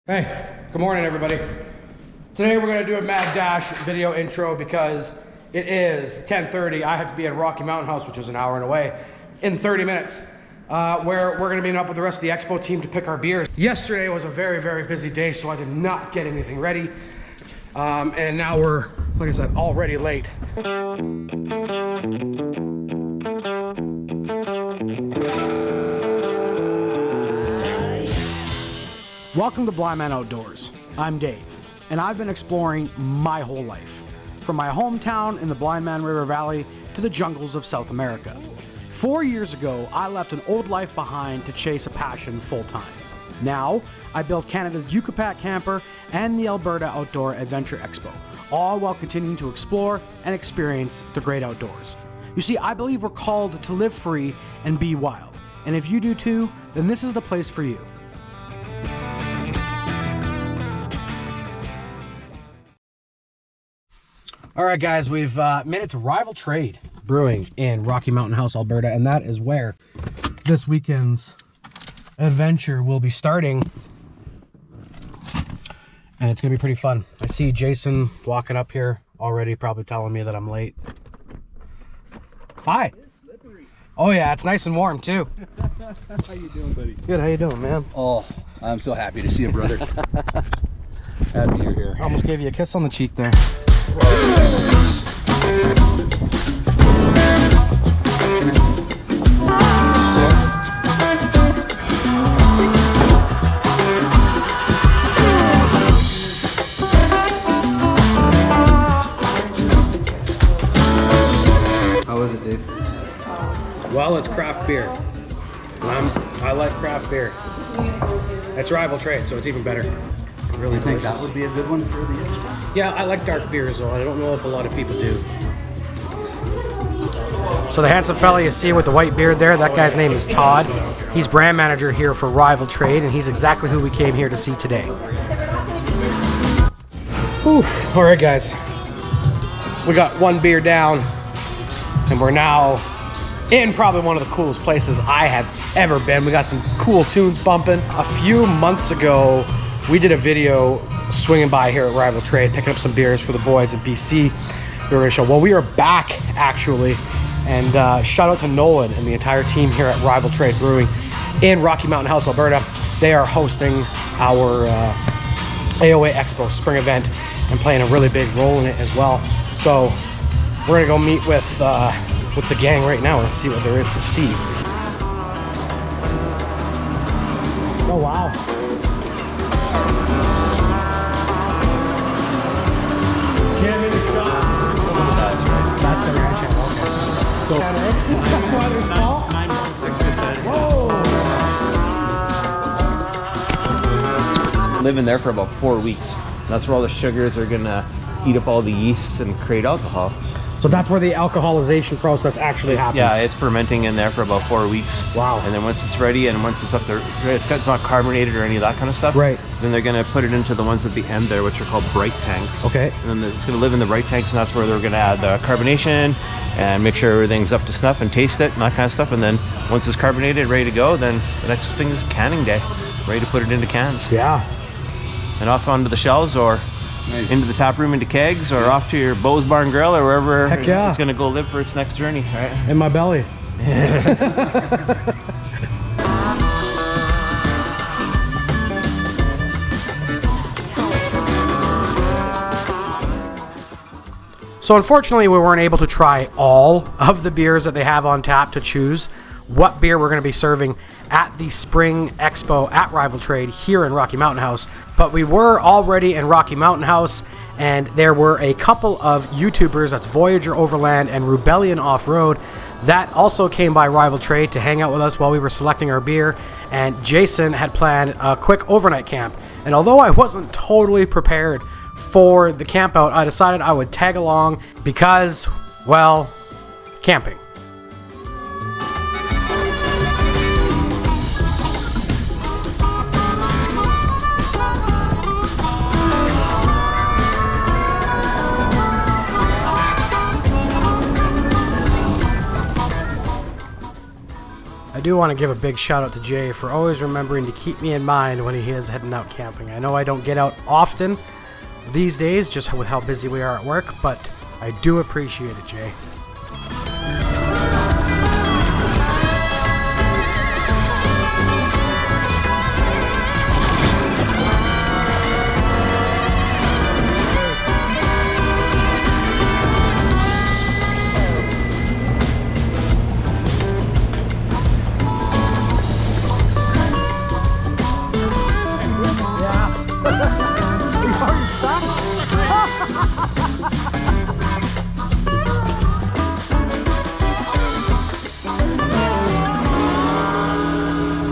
Hey, good morning everybody. Today we're going to do a mad dash video intro because it is 10:30. I have to be in Rocky Mountain House, which is an hour and away, in 30 minutes, where we're going to meet up with the rest of the Expo team to pick our beers. Yesterday was a very, very busy day, so I did not get anything ready. And now we're, like I said, already late. Welcome to Blindman Outdoors. I'm Dave, and I've been exploring my whole life, from my hometown in the Blindman River Valley to the jungles of South America. 4 years ago, I left an old life behind to chase a passion full-time. Now, I built Canada's Yucatan camper and the Alberta Outdoor Adventure Expo, all while continuing to explore and experience the great outdoors. You see, I believe we're called to live free and be wild, and if you do too, then this is the place for you. All right, guys, we've made it to Rival Trade Brewing in Rocky Mountain House, Alberta, and that is where this weekend's adventure will be starting. And it's gonna be pretty fun. I see Jason walking up here already, probably telling me that I'm late. Hi. Oh yeah, it's nice and warm too. How you doing, buddy? Good, how you doing, man? Oh, I'm so happy to see you, brother. Happy you're here. I almost gave you a kiss on the cheek there. How is it, Dave? Well, it's craft beer. I like craft beer. It's Rival Trade, so it's even better. Really think that would be a good one for the Expo? Yeah, I like dark beers, though. I don't know if a lot of people do. So the handsome fella you see with the white beard there, that guy's name is Todd. He's brand manager here for Rival Trade, and he's exactly who we came here to see today. Whew. All right, guys. We got one beer down, and we're now in probably one of the coolest places I have ever been. We got some cool tunes bumping. A few months ago, we did a video swinging by here at Rival Trade, picking up some beers for the boys at BC. We were gonna show, well, we are back actually. And shout out to Nolan and the entire team here at Rival Trade Brewing in Rocky Mountain House, Alberta. They are hosting our AOAExpo spring event and playing a really big role in it as well. So we're gonna go meet with the gang right now and see what there is to see. Oh wow. That's the ranch. Okay. So that's why they're small? 9.6%. Whoa! Living there for about 4 weeks. That's where all the sugars are gonna eat up all the yeasts and create alcohol. So that's where the alcoholization process actually happens. Yeah, it's fermenting in there for about 4 weeks. Wow. And then once it's ready and once it's up there, it's not carbonated or any of that kind of stuff. Right. Then they're gonna put it into the ones at the end there, which are called bright tanks. Okay. And then it's gonna live in the bright tanks, and that's where they're gonna add the carbonation and make sure everything's up to snuff and taste it and that kind of stuff. And then once it's carbonated, ready to go, then the next thing is canning day, ready to put it into cans. Yeah. And off onto the shelves or into the tap room, into kegs, or off to your Bo's Barn Grill or wherever it's going to go live for its next journey, right? In my belly. So unfortunately, we weren't able to try all of the beers that they have on tap to choose what beer we're going to be serving at the Spring Expo at Rival Trade here in Rocky Mountain House. But we were already in Rocky Mountain House, and there were a couple of YouTubers, that's Voyager Overland and Rebellion Off-Road, that also came by Rival Trade to hang out with us while we were selecting our beer. And Jason had planned a quick overnight camp. And although I wasn't totally prepared for the camp out, I decided I would tag along because, well, camping. do want to give a big shout out to Jay for always remembering to keep me in mind when he is heading out camping. I know I don't get out often these days, just with how busy we are at work, but I do appreciate it, Jay.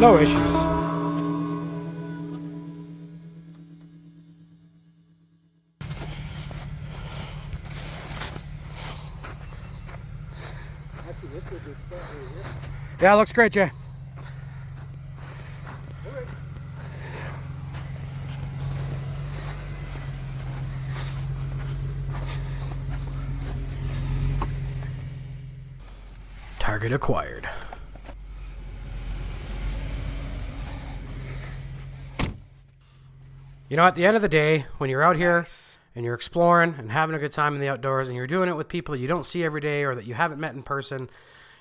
No issues. Yeah, looks great, Jay. Target acquired. You know, at the end of the day, when you're out here and you're exploring and having a good time in the outdoors and you're doing it with people you don't see every day or that you haven't met in person,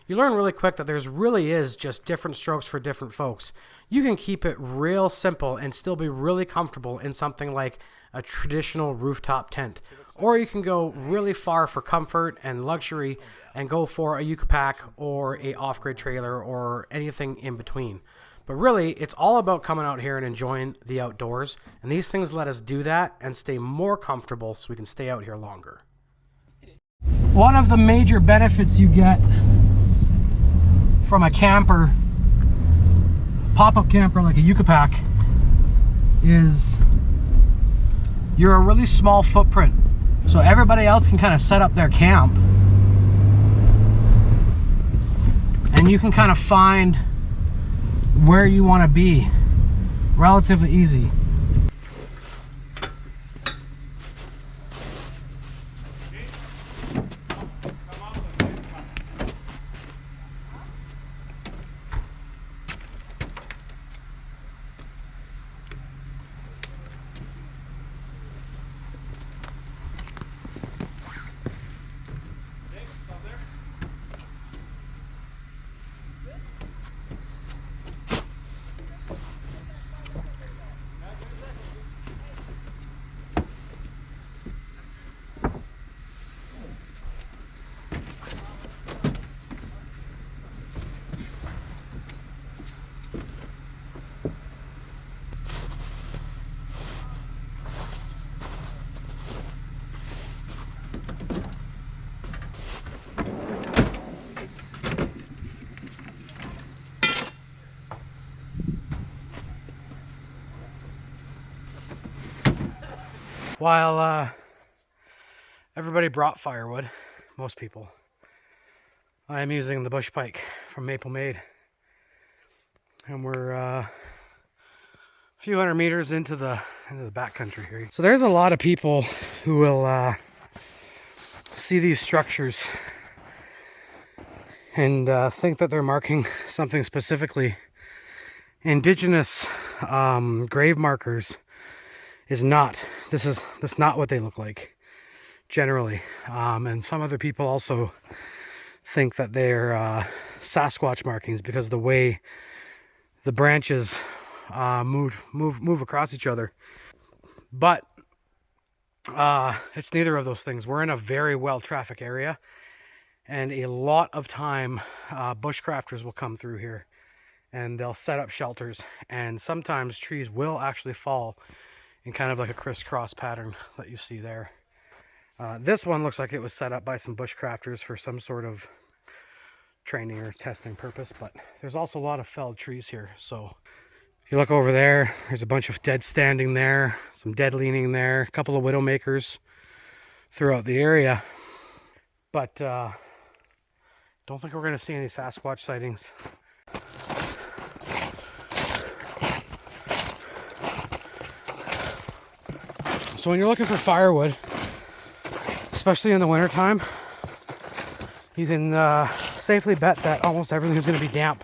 you learn really quick that there's really is just different strokes for different folks. You can keep it real simple and still be really comfortable in something like a traditional rooftop tent. Or you can go really far for comfort and luxury and go for a Yucca or a off-grid trailer or anything in between. But really, it's all about coming out here and enjoying the outdoors. And these things let us do that and stay more comfortable so we can stay out here longer. One of the major benefits you get from a camper, pop-up camper like a Yucca is you're a really small footprint. So everybody else can kind of set up their camp. And you can kind of find where you want to be relatively easy. While everybody brought firewood, most people, I am using the bush pike from Maple Maid. And we're a few hundred meters into the backcountry here. So there's a lot of people who will see these structures and think that they're marking something specifically. Indigenous grave markers is not. That's not what they look like generally. And some other people also think that they're Sasquatch markings because the way the branches move across each other. But it's neither of those things. We're in a very well trafficked area, and a lot of time bushcrafters will come through here and they'll set up shelters, and sometimes trees will actually fall in kind of like a crisscross pattern that you see there. This one looks like it was set up by some bushcrafters for some sort of training or testing purpose, but there's also a lot of felled trees here. So if you look over there, there's a bunch of dead standing there, some dead leaning there, a couple of widowmakers throughout the area. But don't think we're going to see any Sasquatch sightings. So when you're looking for firewood, especially in the wintertime, you can safely bet that almost everything is going to be damp.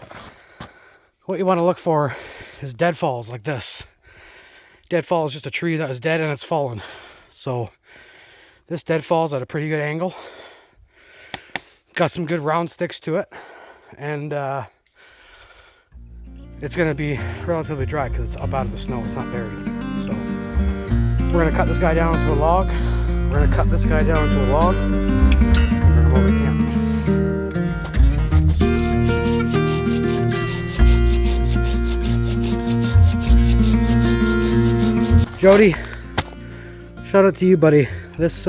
what you want to look for is deadfalls like this. Deadfall is just a tree that is dead and it's fallen. So this deadfall's at a pretty good angle. Got some good round sticks to it, and it's going to be relatively dry because it's up out of the snow. It's not buried. So we're going to cut this guy down to a log. We're going to cut this guy down to a log. And bring him over to camp. Jody, shout out to you, buddy. This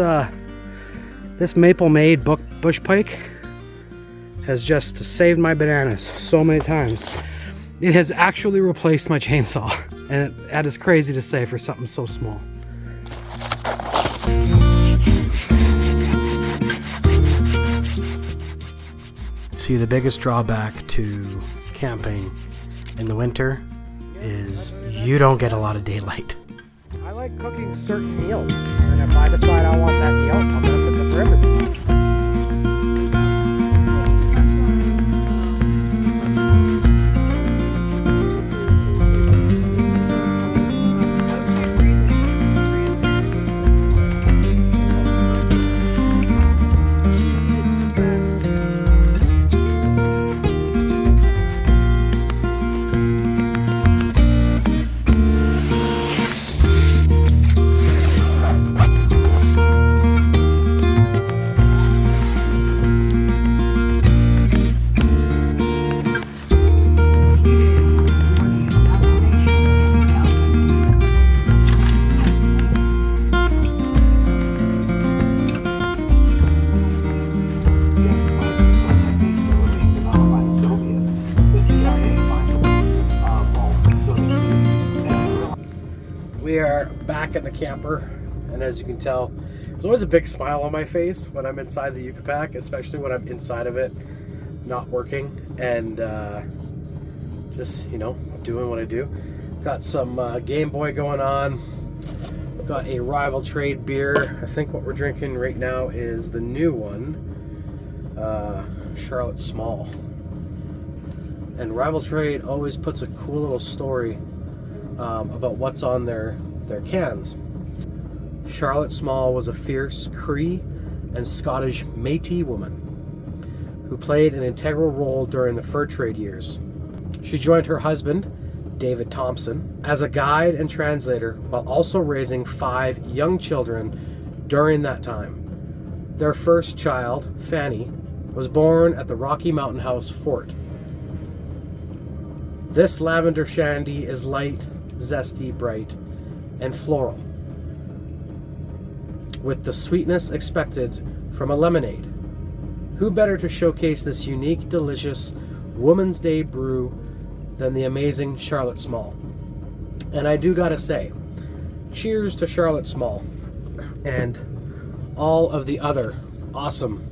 maple made bush pike has just saved my bananas so many times. It has actually replaced my chainsaw, and that is crazy to say for something so small. See, the biggest drawback to camping in the winter is you don't get a lot of daylight. I like cooking certain meals, and if I decide I want that meal, I'm gonna cook it for everything. We are back at the camper, and as you can tell, there's always a big smile on my face when I'm inside the Yucca, especially when I'm inside of it, not working, and just, you know, doing what I do. Got some Game Boy going on. Got a Rival Trade beer. I think what we're drinking right now is the new one, Charlotte Small. And Rival Trade always puts a cool little story about what's on their cans. Charlotte Small was a fierce Cree and Scottish Métis woman who played an integral role during the fur trade years. She joined her husband, David Thompson, as a guide and translator while also raising 5 young children during that time. Their first child, Fanny, was born at the Rocky Mountain House Fort. This lavender shandy is light, zesty, bright, and floral, with the sweetness expected from a lemonade. Who better to showcase this unique, delicious Woman's Day brew than the amazing Charlotte Small? And I do gotta say, cheers to Charlotte Small and all of the other awesome,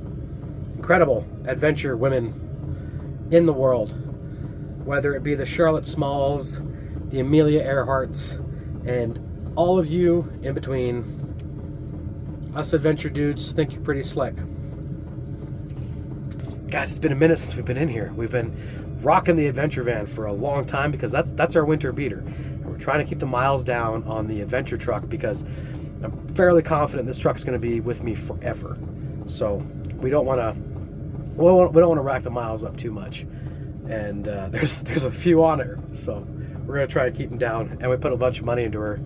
incredible adventure women in the world, whether it be the Charlotte Smalls, the Amelia Earharts, and all of you in between. Us adventure dudes think you're pretty slick. Guys, it's been a minute since we've been in here. We've been rocking the adventure van for a long time because that's our winter beater. And we're trying to keep the miles down on the adventure truck because I'm fairly confident this truck's going to be with me forever. So we don't want to rack the miles up too much. And there's a few on her, so we're going to try and keep them down. And we put a bunch of money into her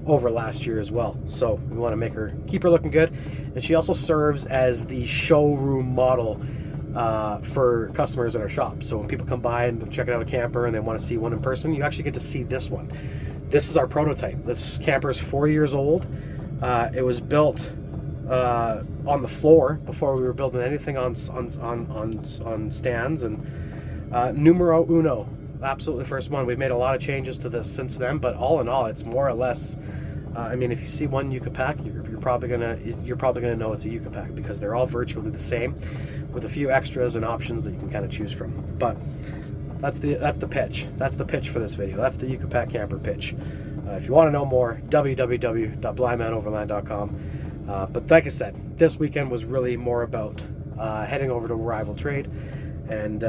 over last year as well, so we want to keep her looking good. And she also serves as the showroom model for customers in our shop. So when people come by and they're checking out a camper and they want to see one in person, you actually get to see this one. This is our prototype. This camper is 4 years old. It was built on the floor before we were building anything on stands, and numero uno, absolutely first one. We've made a lot of changes to this since then, but all in all, it's more or less. I mean, if you see one Yucca pack, you're probably gonna know it's a Yucca pack because they're all virtually the same, with a few extras and options that you can kind of choose from. But that's the pitch. That's the pitch for this video. That's the Yucca pack camper pitch. If you want to know more, www.blindmanoverland.com. But like I said, this weekend was really more about heading over to Rival Trade and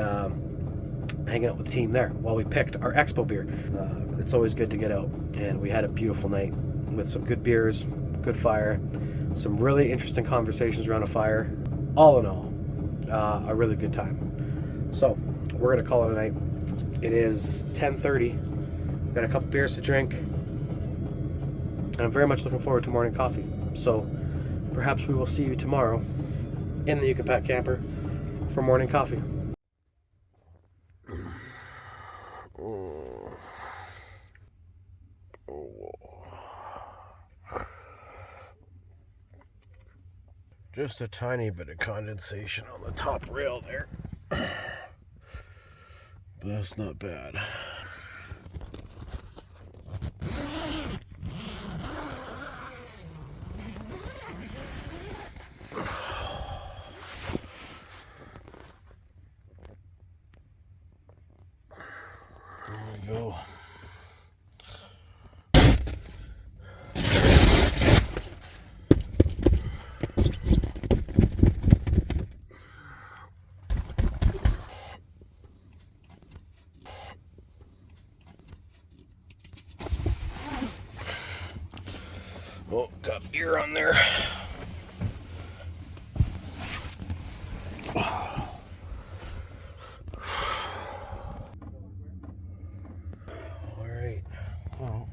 hanging out with the team there while we picked our Expo beer. It's always good to get out, and we had a beautiful night with some good beers, good fire, some really interesting conversations around a fire. All in all, a really good time. So we're gonna call it a night. It is 10:30. Got a couple beers to drink, and I'm very much looking forward to morning coffee. So perhaps we will see you tomorrow in the Yucatan camper for morning coffee. Just a tiny bit of condensation on the top rail there. But that's not bad. There we go. Oh, got beer on there. All right. Well.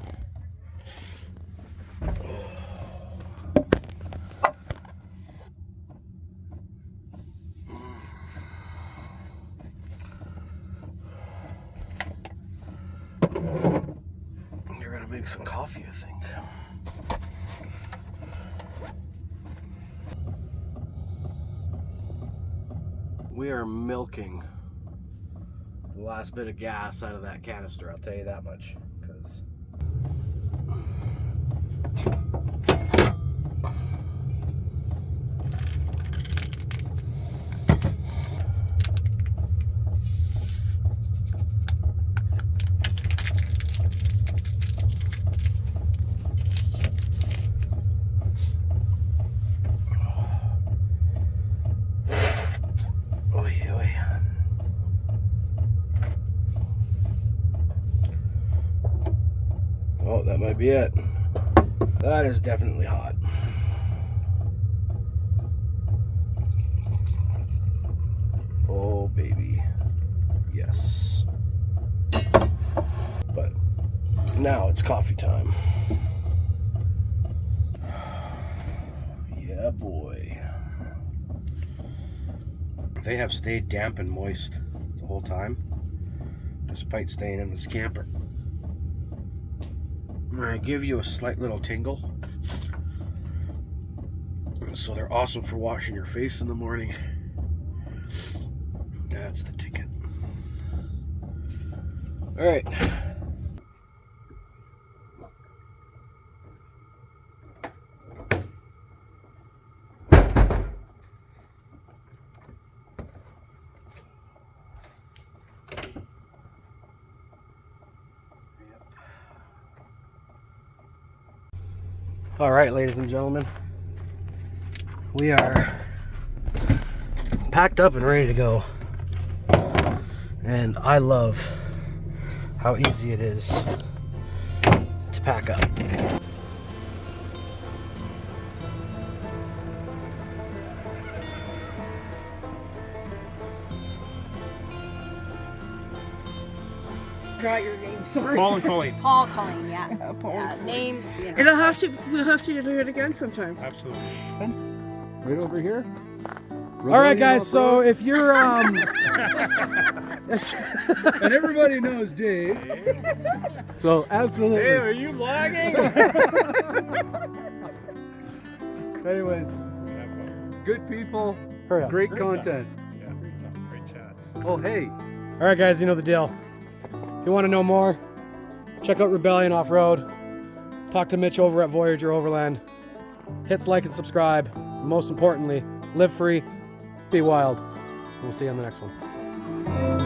You're gonna make some coffee, I think. We are milking the last bit of gas out of that canister, I'll tell you that much. Because oh, that might be it. That is definitely hot. Oh, baby. Yes. But now it's coffee time. Yeah, boy. They have stayed damp and moist the whole time, despite staying in this camper. I give you a slight little tingle. So they're awesome for washing your face in the morning. That's the ticket. All right. All right, ladies and gentlemen, we are packed up and ready to go. And I love how easy it is to pack up. Forgot your name, sorry. Paul and Colleen. Paul Colleen, yeah. Paul. Names, you know. And we'll have to do it again sometime. Absolutely. Right over here. All right, guys. So if you're and everybody knows Dave. So absolutely. Hey, are you vlogging? Anyways, good people, Hurry up. great content. Yeah, great chats. Oh hey, All right, guys. You know the deal. If you want to know more, check out Rebellion Off-Road. Talk to Mitch over at Voyager Overland. Hit like and subscribe. Most importantly, live free, be wild. We'll see you on the next one.